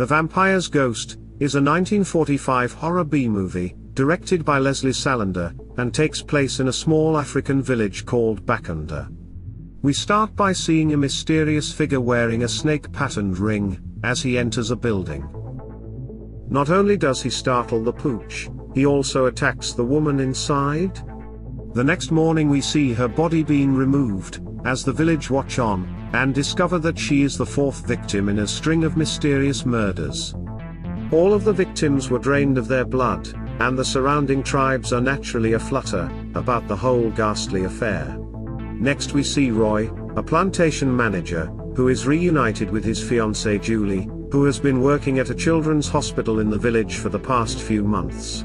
The Vampire's Ghost is a 1945 horror B-movie, directed by Leslie Salander, and takes place in a small African village called Bakunda. We start by seeing a mysterious figure wearing a snake-patterned ring, as he enters a building. Not only does he startle the pooch, he also attacks the woman inside. The next morning we see her body being removed, as the village watch on, and discover that she is the fourth victim in a string of mysterious murders. All of the victims were drained of their blood, and the surrounding tribes are naturally aflutter about the whole ghastly affair. Next we see Roy, a plantation manager, who is reunited with his fiancée Julie, who has been working at a children's hospital in the village for the past few months.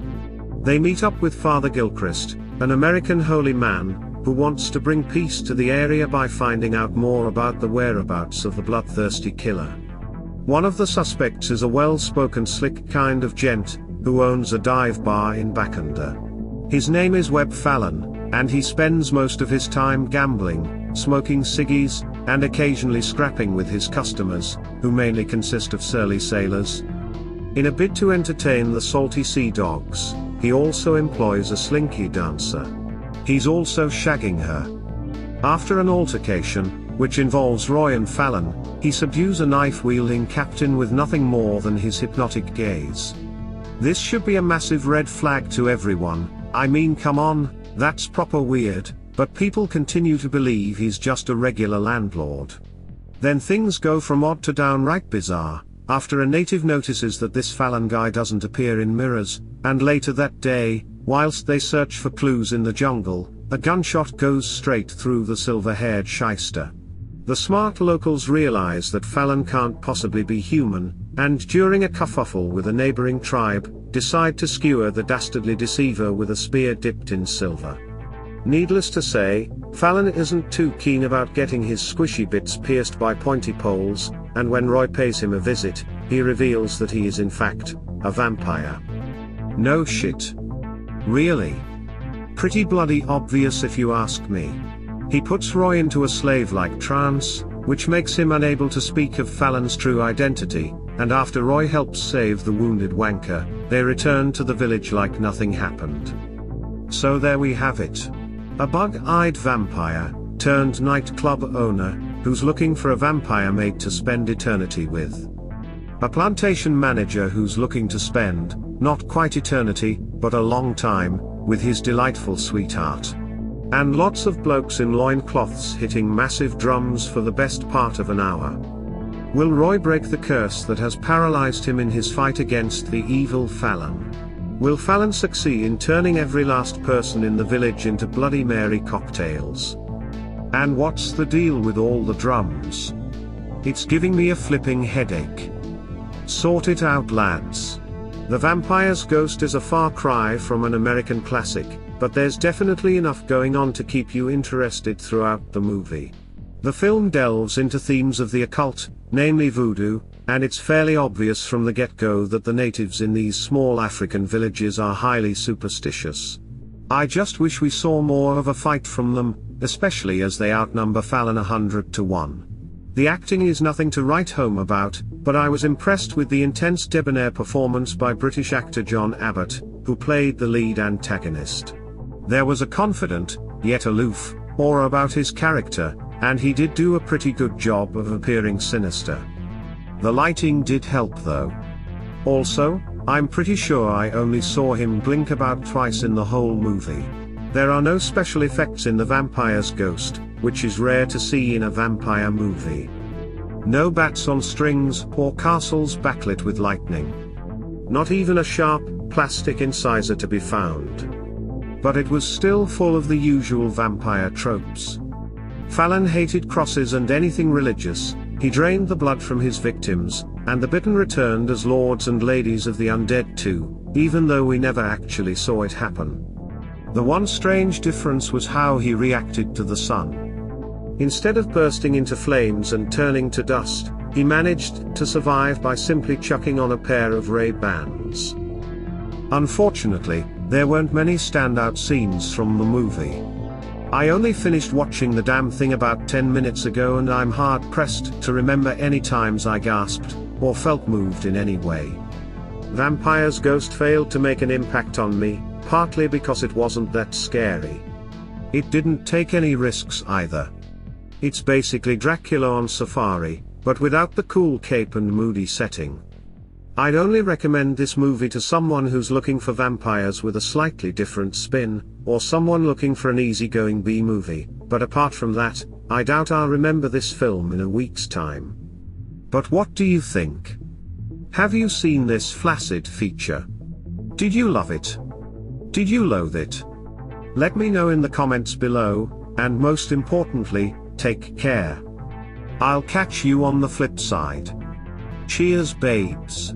They meet up with Father Gilchrist, an American holy man, who wants to bring peace to the area by finding out more about the whereabouts of the bloodthirsty killer. One of the suspects is a well-spoken slick kind of gent, who owns a dive bar in Bakunda. His name is Webb Fallon, and he spends most of his time gambling, smoking ciggies, and occasionally scrapping with his customers, who mainly consist of surly sailors. In a bid to entertain the salty sea dogs, he also employs a slinky dancer. He's also shagging her. After an altercation, which involves Roy and Fallon, he subdues a knife-wielding captain with nothing more than his hypnotic gaze. This should be a massive red flag to everyone. I mean, come on, that's proper weird, but people continue to believe he's just a regular landlord. Then things go from odd to downright bizarre, after a native notices that this Fallon guy doesn't appear in mirrors, and later that day, whilst they search for clues in the jungle, a gunshot goes straight through the silver-haired shyster. The smart locals realize that Fallon can't possibly be human, and during a kerfuffle with a neighboring tribe, decide to skewer the dastardly deceiver with a spear dipped in silver. Needless to say, Fallon isn't too keen about getting his squishy bits pierced by pointy poles, and when Roy pays him a visit, he reveals that he is in fact a vampire. No shit. Really? Pretty bloody obvious if you ask me. He puts Roy into a slave-like trance, which makes him unable to speak of Fallon's true identity, and after Roy helps save the wounded wanker, they return to the village like nothing happened. So there we have it. A bug-eyed vampire, turned nightclub owner, who's looking for a vampire mate to spend eternity with. A plantation manager who's looking to spend, not quite eternity, but a long time, with his delightful sweetheart. And lots of blokes in loincloths hitting massive drums for the best part of an hour. Will Roy break the curse that has paralyzed him in his fight against the evil Fallon? Will Fallon succeed in turning every last person in the village into Bloody Mary cocktails? And what's the deal with all the drums? It's giving me a flipping headache. Sort it out, lads. The Vampire's Ghost is a far cry from an American classic, but there's definitely enough going on to keep you interested throughout the movie. The film delves into themes of the occult, namely voodoo, and it's fairly obvious from the get-go that the natives in these small African villages are highly superstitious. I just wish we saw more of a fight from them, especially as they outnumber Fallon 100 to 1. The acting is nothing to write home about, but I was impressed with the intense debonair performance by British actor John Abbott, who played the lead antagonist. There was a confident, yet aloof, aura about his character, and he did do a pretty good job of appearing sinister. The lighting did help though. Also, I'm pretty sure I only saw him blink about twice in the whole movie. There are no special effects in The Vampire's Ghost, which is rare to see in a vampire movie. No bats on strings or castles backlit with lightning. Not even a sharp, plastic incisor to be found. But it was still full of the usual vampire tropes. Fallon hated crosses and anything religious, he drained the blood from his victims, and the bitten returned as lords and ladies of the undead too, even though we never actually saw it happen. The one strange difference was how he reacted to the sun. Instead of bursting into flames and turning to dust, he managed to survive by simply chucking on a pair of Ray-Bans. Unfortunately, there weren't many standout scenes from the movie. I only finished watching the damn thing about 10 minutes ago and I'm hard-pressed to remember any times I gasped, or felt moved in any way. Vampire's Ghost failed to make an impact on me, partly because it wasn't that scary. It didn't take any risks either. It's basically Dracula on safari, but without the cool cape and moody setting. I'd only recommend this movie to someone who's looking for vampires with a slightly different spin, or someone looking for an easygoing B-movie, but apart from that, I doubt I'll remember this film in a week's time. But what do you think? Have you seen this flaccid feature? Did you love it? Did you loathe it? Let me know in the comments below, and most importantly, take care. I'll catch you on the flip side. Cheers, babes.